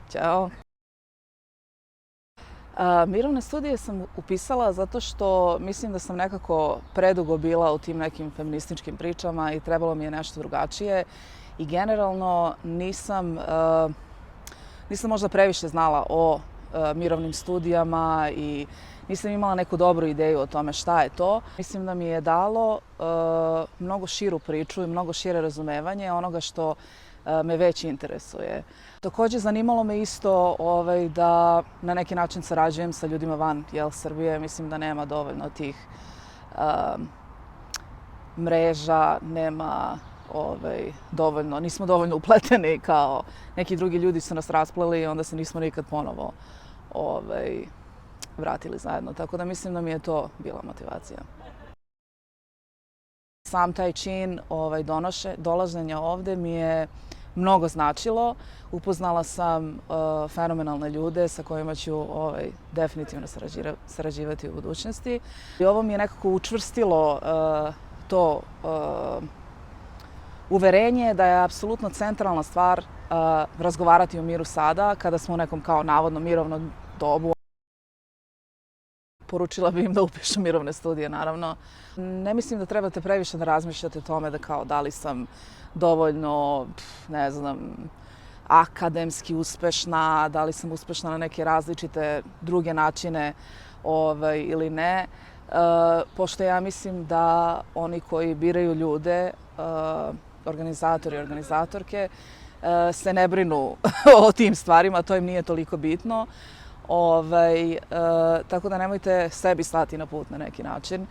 Ćao. Mirovne studije sam upisala zato što mislim da sam nekako predugo bila u tim nekim feminističkim pričama i trebalo mi je nešto drugačije. I generalno nisam možda previše znala o mirovnim studijama i nisam imala neku dobru ideju o tome šta je to. Mislim da mi je dalo mnogo širu priču i mnogo šire razumevanje onoga što me već interesuje. Takođe, zanimalo me isto da na neki način sarađujem sa ljudima van Srbije. Mislim da nema dovoljno tih mreža, nema dovoljno, nismo dovoljno upleteni kao neki drugi ljudi su nas raspleli i onda se nismo nikad ponovo vratili zajedno. Tako da mislim da mi je to bila motivacija. Sam taj čin dolaženja ovde mi je mnogo značilo. Upoznala sam fenomenalne ljude sa kojima ću definitivno sarađivati u budućnosti. I ovo mi je nekako učvrstilo to uverenje da je apsolutno centralna stvar razgovarati o miru sada, kada smo u nekom kao navodno mirovnom dobu. Poručila bih im da upišu mirovne studije, naravno. Ne mislim da trebate previše da razmišljate o tome da li sam dovoljno, ne znam, akademski uspešna, da li sam uspešna na neke različite druge načine ili ne. Pošto ja mislim da oni koji biraju ljude, organizatori i organizatorke, se ne brinu o tim stvarima, to im nije toliko bitno. Tako da nemojte sebi stati na put na neki način.